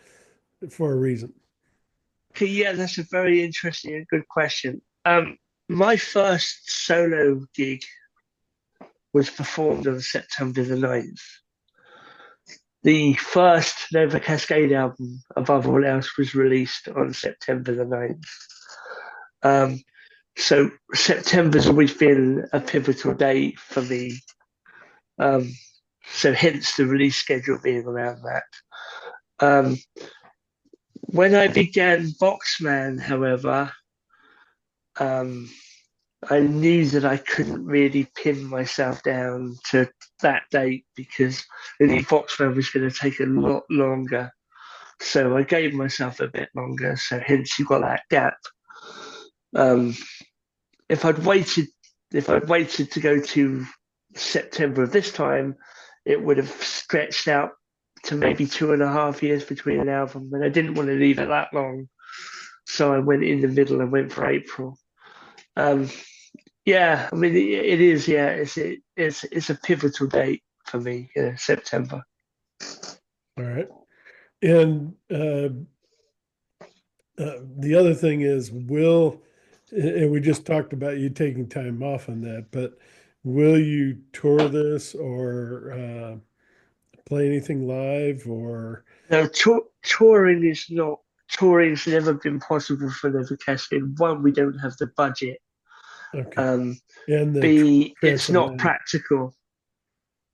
for a reason? Okay, yeah, that's a very interesting and good question. My first solo gig was performed on September the 9th. The first Nova Cascade album, above all else, was released on September the 9th. Um, so September's always been a pivotal date for me. Um, so hence the release schedule being around that. Um, when I began Boxman, however, um, I knew that I couldn't really pin myself down to that date because I knew Boxman was going to take a lot longer. So I gave myself a bit longer. So hence you got that gap. Um, if I'd waited, if I'd waited to go to September of this time, it would have stretched out to maybe 2.5 years between an album, and I didn't want to leave it that long. So I went in the middle and went for April. Um, yeah, I mean it is. Yeah, it's a pivotal date for me. September. All right. And the other thing is, and we just talked about you taking time off on that, but will you tour this or play anything live or? Now, touring's never been possible for the Cascade. One, we don't have the budget. Okay. Um, And the B, it's not transatlantic. practical.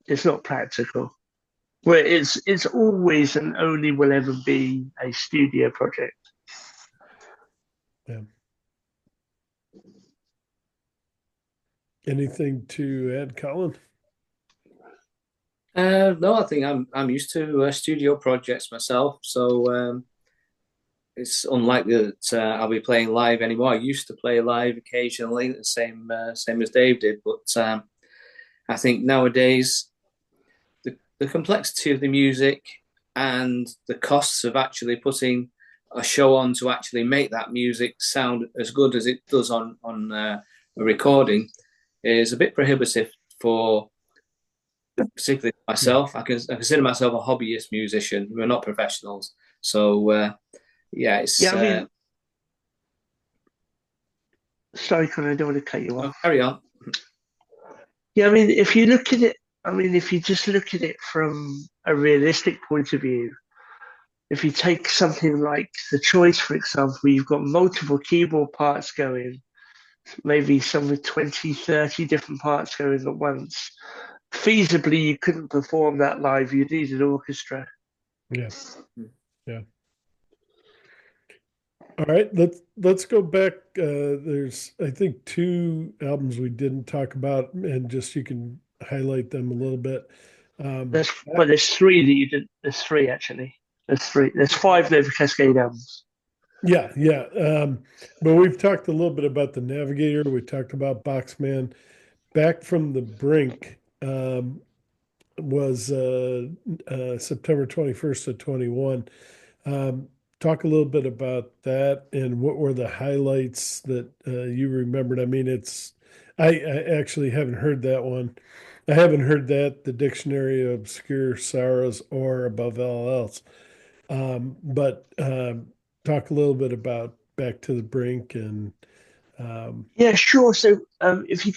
It's not practical. Well, it's always and only will ever be a studio project. Yeah. Anything to add, Colin? No, I think I'm used to studio projects myself, so it's unlikely that I'll be playing live anymore. I used to play live occasionally, the same as Dave did, but I think nowadays the complexity of the music and the costs of actually putting a show on to actually make that music sound as good as it does on a recording is a bit prohibitive for particularly Yeah. myself. I consider myself a hobbyist musician. We're not professionals, so yeah, it's Yeah, I mean, sorry, Con, I don't want to cut you oh, off. carry on. Yeah, I mean, if you look at it, I mean, if you just look at it from a realistic point of view, if you take something like the choice, for example, you've got multiple keyboard parts going, maybe some with 20, 30 different parts going at once. Feasibly, you couldn't perform that live. You need an orchestra. Yeah, yeah. All right, let's go back. There's I think two albums we didn't talk about, and just you can highlight them a little bit. There's Back- well, there's three that you did. There's three actually. There's three. There's five Nova Cascade albums. yeah, yeah. But we've talked a little bit about the Navigator. We talked about Boxman. Back from the Brink was September 21st of 21. Um, Talk a little bit about that and what were the highlights that you remembered. I mean, I actually haven't heard that one. I haven't heard that, the Dictionary of Obscure Sorrows or Above All Else. But talk a little bit about Back to the Brink and um, Yeah, sure. So if you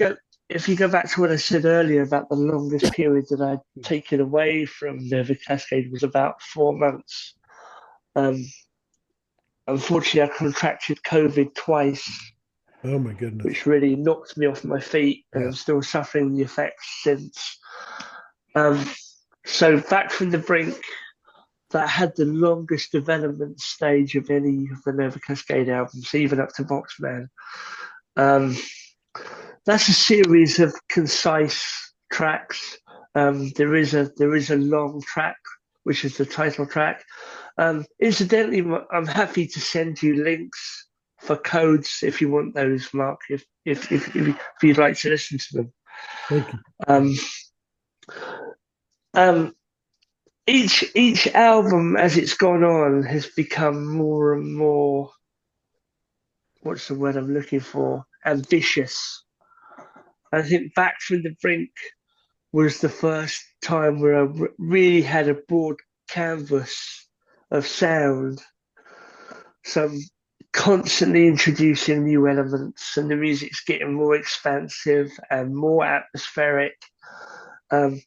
go back to what I said earlier about the longest period that I'd taken away from Nova Cascade was about 4 months. Um, Unfortunately, I contracted COVID twice, oh my goodness. which really knocked me off my feet, and Yeah. I'm still suffering the effects since. Um, so back from the brink, that had the longest development stage of any of the Nova Cascade albums, even up to Boxman. Um, that's a series of concise tracks. There is a long track, which is the title track. Incidentally, I'm happy to send you links for codes if you want those, Mark. If you'd like to listen to them. Thank you. Um, um, each album, as it's gone on, has become more and more. What's the word I'm looking for? Ambitious. I think Back from the Brink was the first time where I really had a broad canvas of sound. So I'm constantly introducing new elements, and the music's getting more expansive and more atmospheric. Um,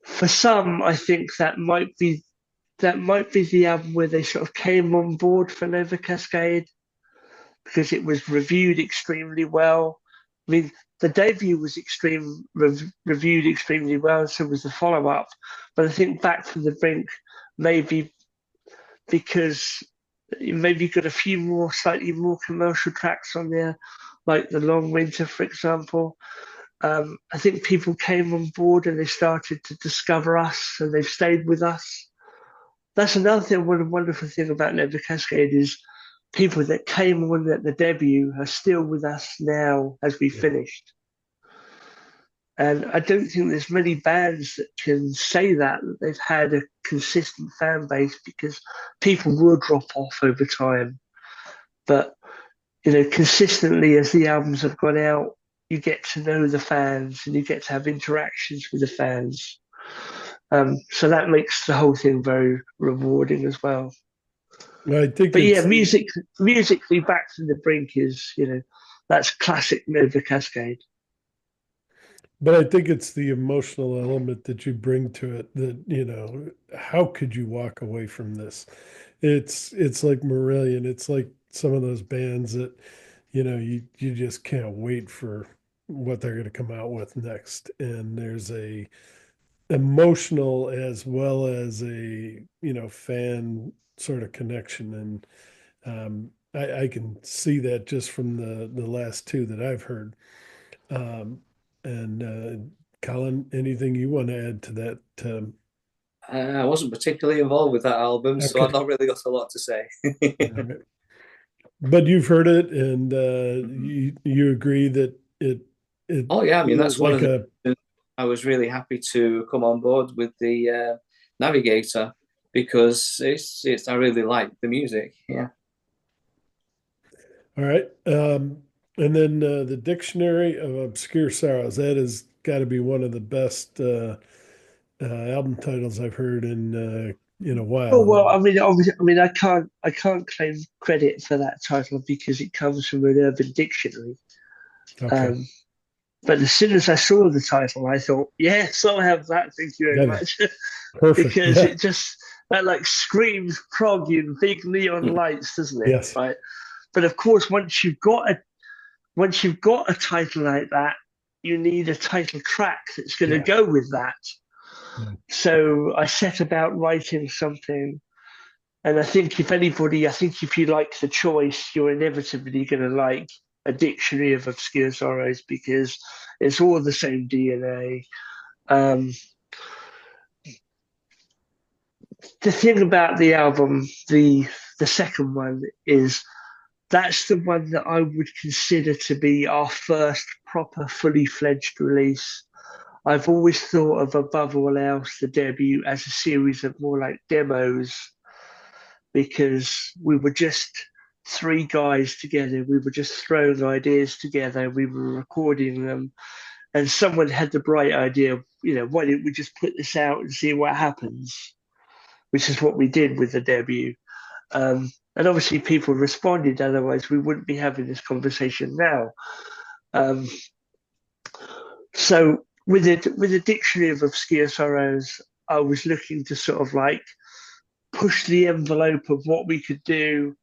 for some, I think that might be the album where they sort of came on board for Nova Cascade because it was reviewed extremely well. I mean, the debut was reviewed extremely well, so was the follow up. But I think Back from the Brink, maybe because maybe you got a few more slightly more commercial tracks on there, like the Long Winter, for example. I think people came on board and they started to discover us, and they've stayed with us. That's another thing. One wonderful thing about Never Cascade is people that came on at the debut are still with us now as we Yeah. finished. And I don't think there's many bands that can say that they've had a consistent fan base because people will drop off over time. But consistently as the albums have gone out, you get to know the fans and you get to have interactions with the fans. So that makes the whole thing very rewarding as well. I think But yeah, it's musically, Back to the Brink is that's classic Nova Cascade. But I think it's the emotional element that you bring to it that, how could you walk away from this? It's like Marillion. It's like some of those bands that, you just can't wait for what they're going to come out with next. And there's a emotional as well as a, fan sort of connection. And I can see that just from the last two that I've heard. And Colin, anything you want to add to that? I wasn't particularly involved with that album, so I've Okay. not really got a lot to say. All right. But you've heard it, and you agree that it Oh yeah, I mean feels that's one like of the a reasons I was really happy to come on board with the Navigator because it's I really like the music. Yeah. all right. And then the Dictionary of Obscure Sorrows. That has got to be one of the best album titles I've heard in a Oh while. well, I mean, obviously, I can't claim credit for that title because it comes from an Urban Dictionary. Okay. Um, But as soon as I saw the title, I thought, yes, I'll have that. Thank you very That is much. perfect. Because Yeah. it just that like screams prog in big neon lights, doesn't it? Yes. Right. But of course, once you've got a title like that, you need a title track that's going to Yeah. go with that. Yeah. So I set about writing something. And I think if you like the choice, you're inevitably going to like a dictionary of obscure sorrows because it's all the same DNA. Um, the thing about the album, the second one, is that's the one that I would consider to be our first proper, fully fledged release. I've always thought of Above All Else, the debut, as a series of more like demos because we were just three guys together. We were just throwing ideas together. We were recording them, and someone had the bright idea, why don't we just put this out and see what happens? Which is what we did with the debut. And obviously, people responded. Otherwise, we wouldn't be having this conversation now. Um, so, with a dictionary of obscure sorrows, I was looking to sort of like push the envelope of what we could do.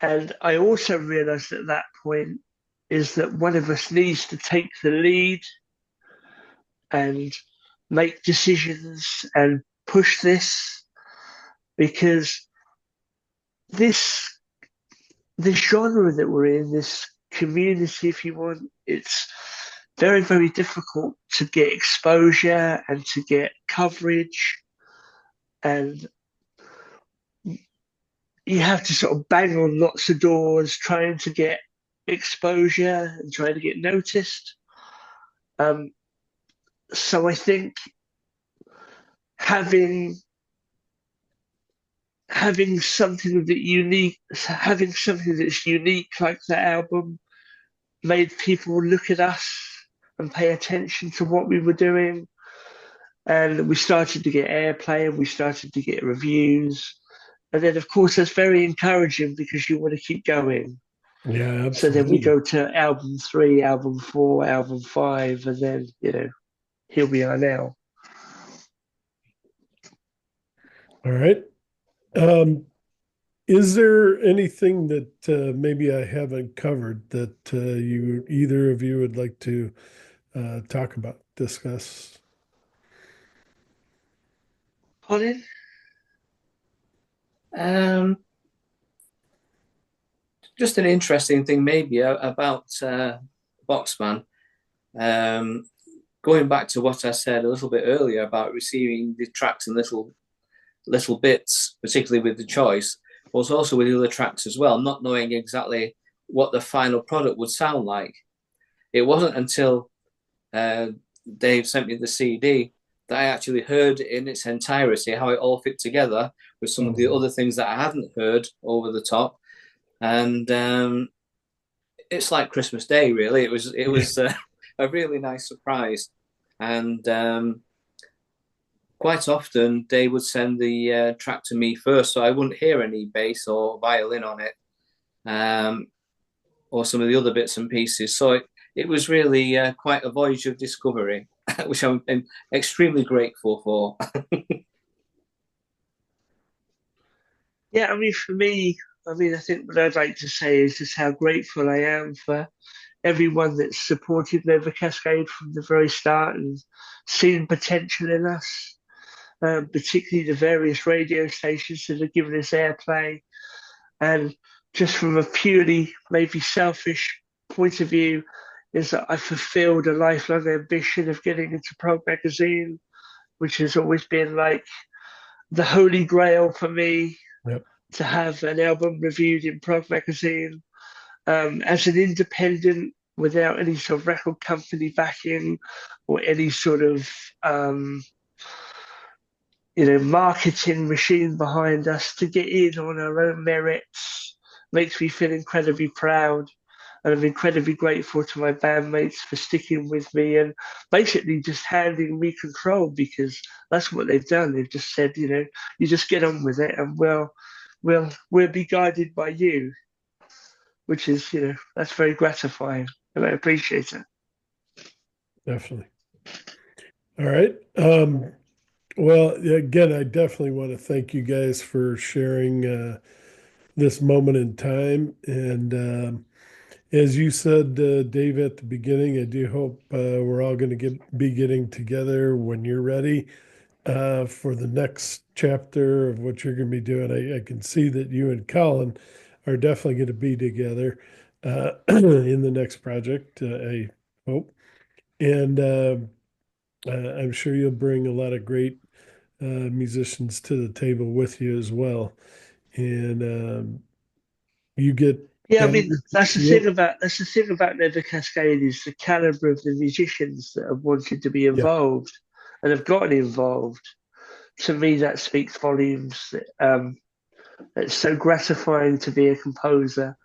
And I also realized at that point is that one of us needs to take the lead and make decisions and push this because this this genre that we're in, this community, if you want, it's very, very difficult to get exposure and to get coverage. And you have to sort of bang on lots of doors trying to get exposure and trying to get noticed. Um, so I think having having something that's unique like that album made people look at us and pay attention to what we were doing. And we started to get airplay and we started to get reviews. And then, of course, that's very encouraging because you want to keep going. Yeah, So then we absolutely. go to album three, album four, album five, and then, here we are now. All right. Um, is there anything that maybe I haven't covered that you either of you would like to talk about, discuss? Colin? Um, just an interesting thing, maybe about Boxman. Um, Going back to what I said a little bit earlier about receiving the tracks in little bits, particularly with the choice, was also with the other tracks as well, not knowing exactly what the final product would sound like. It wasn't until uh, Dave sent me the CD that I actually heard it in its entirety, how it all fit together with some of the Oh, other things that I hadn't heard over the top. And it's like Christmas Day, really. yeah. It was a really nice surprise, and quite often they would send the track to me first, so I wouldn't hear any bass or violin on it, um, or some of the other bits and pieces. So it was really quite a voyage of discovery, which I'm extremely grateful for. Yeah, I mean, for me, I think what I'd like to say is just how grateful I am for everyone that's supported Nova Cascade from the very start and seen potential in us, particularly the various radio stations that have given us airplay. And just from a purely maybe selfish point of view, is that I fulfilled a lifelong ambition of getting into Prog magazine, which has always been like the holy grail for me Yep. to have an album reviewed in Prog magazine. As an independent, without any sort of record company backing or any sort of um, marketing machine behind us, to get in on our own merits makes me feel incredibly proud. And I'm incredibly grateful to my bandmates for sticking with me and basically just handing me control because that's what they've done. They've just said, you just get on with it and we'll be guided by you, which is, that's very gratifying and I appreciate it. definitely. All right. Well, again, I definitely want to thank you guys for sharing this moment in time. And as you said, Dave, at the beginning, I do hope we're all going to be getting together when you're ready for the next chapter of what you're going to be doing. I can see that you and Colin are definitely going to be together in the next project, I hope. And I'm sure you'll bring a lot of great musicians to the table with you as well. And you get Yeah, I better. mean that's the Yep. thing about Never Cascade is the caliber of the musicians that have wanted to be Yeah. involved and have gotten involved. To me, that speaks volumes. It's so gratifying to be a composer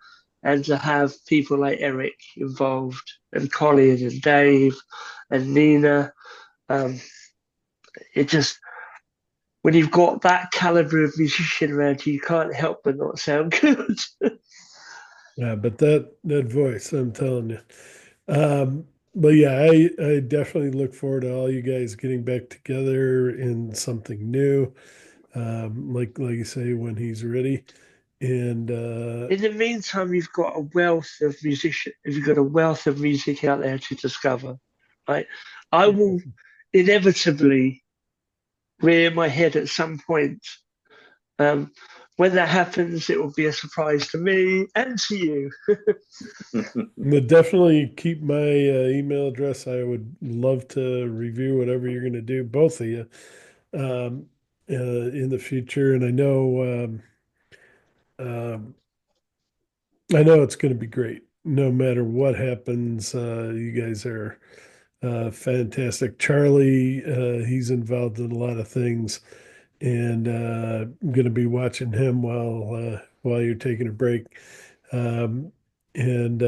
and to have people like Eric involved, and Colin and Dave and Nina. Um, it just when you've got that caliber of musician around you, you can't help but not sound good. Yeah, but that voice, I'm telling you. But yeah, I definitely look forward to all you guys getting back together in something new. Like you say, when he's ready. And In the meantime, you've got a wealth of musician. You've got a wealth of music out there to discover. Right? I will inevitably rear my head at some point. Um, when that happens, it will be a surprise to me and to you. but definitely keep my email address. I would love to review whatever you're going to do, both of you, um, in the future. And um, I know it's going to be great. No matter what happens, you guys are fantastic. Charlie, he's involved in a lot of things, and I'm going to be watching him while you're taking a break. Um, and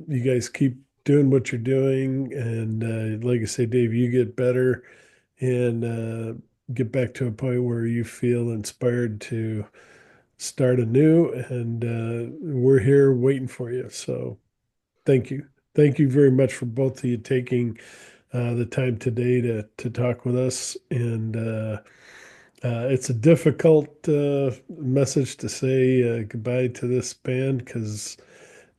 you guys keep doing what you're doing, and like I say, Dave, you get better and get back to a point where you feel inspired to start anew. And we're here waiting for you. So thank you. Thank you very much for both of you taking the time today to talk with us. And it's a difficult message to say goodbye to this band because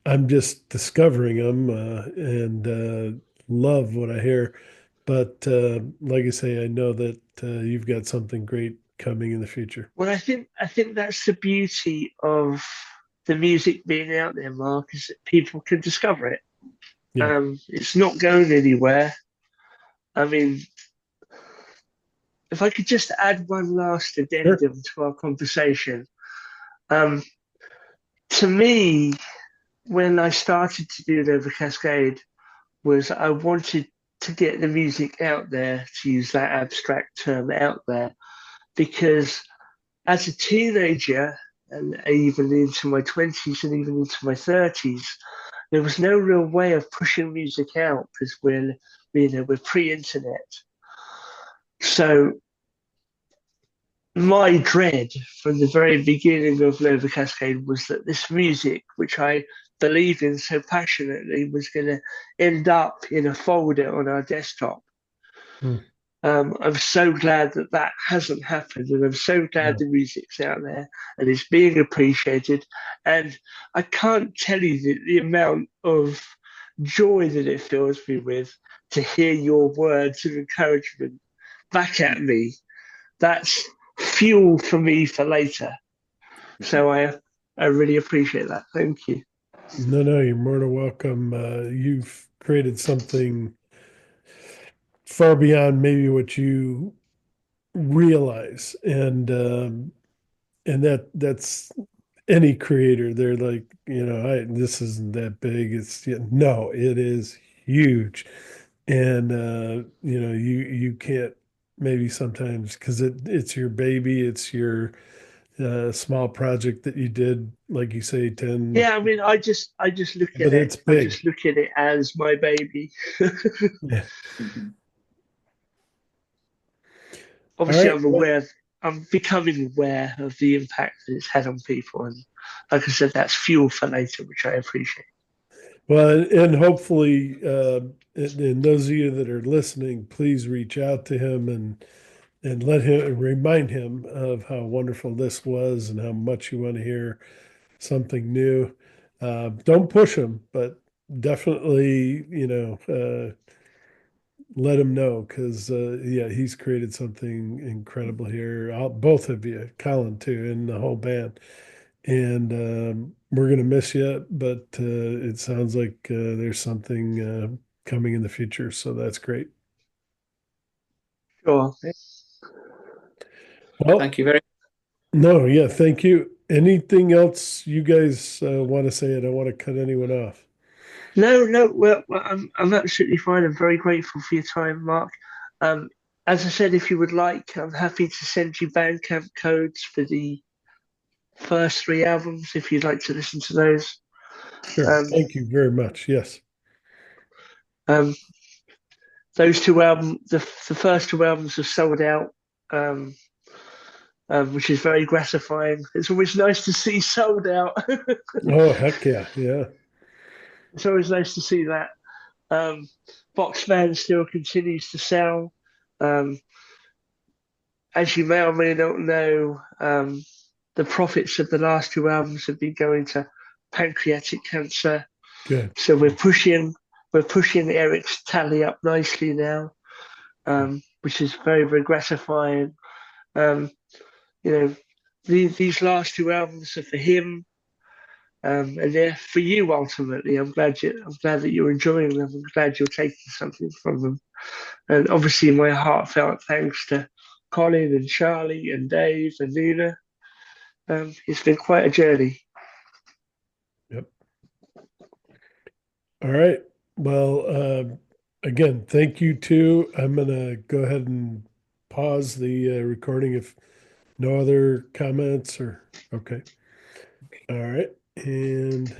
I'm just discovering them and love what I hear. But like I say, I know that you've got something great coming in the future. Well, I think that's the beauty of the music being out there, Mark, is that people can discover it. Yeah, It's not going anywhere. I mean, if I could just add one last sure. addendum to our conversation, um, to me, when I started to do Nova Cascade, was I wanted to get the music out there, to use that abstract term, out there, because as a teenager and even into my 20s and even into my 30s, there was no real way of pushing music out because we're pre-internet. So my dread from the very beginning of Nova Cascade was that this music, which I believed in so passionately, was going to end up in a folder on our desktop. Mm, I'm so glad that that hasn't happened, and I'm so glad yeah. the music's out there and it's being appreciated. And I can't tell you the amount of joy that it fills me with to hear your words of encouragement back at me. That's fuel for me for later. So I really appreciate that. Thank you. No, no, you're more than welcome. You've created something far beyond maybe what you realize, and that's any creator. They're like, this isn't that big. It's no, it is huge, and you can't maybe sometimes because it's your baby, it's your small project that you did, like you say, 10, Yeah, I mean, I just look at but it. it's I big. just look at it as my baby. Yeah. All Obviously, right. Well, I'm becoming aware of the impact that it's had on people, and like I said, that's fuel for later, which I appreciate. Well, and hopefully, and those of you that are listening, please reach out to him and let him remind him of how wonderful this was and how much you want to hear something new. Don't push him, but definitely, let him know because yeah, he's created something incredible here. Both of you, Colin too, and the whole band. And we're gonna miss you, but it sounds like there's something coming in the future, so that's great. Sure. Well, Thank you very no, yeah, thank you. Anything else you guys want to say? I don't want to cut anyone off. No, no, I'm absolutely fine. I'm very grateful for your time, Mark. Um, as I said, if you would like, I'm happy to send you Bandcamp codes for the first three albums if you'd like to listen to those. Sure. Um, Thank you very much. Yes. um, those two albums, the first two albums are sold out, um, which is very gratifying. It's always nice to see sold out. Oh, heck yeah. Yeah. It's always nice to see that. Um, Box Van still continues to sell. Um, as you may or may not know, the profits of the last two albums have been going to pancreatic cancer. Good. So we're pushing Eric's tally up nicely now, which is very, very gratifying. Um, you know, these last two albums are for him, and they're for you ultimately. I'm glad that you're enjoying them. I'm glad you're taking something from them. And obviously, my heartfelt thanks to Colin and Charlie and Dave and Nina. It's been quite a journey. Yep. All right. Well, again, thank you too. I'm gonna go ahead and pause the recording if no other comments or okay. All right. And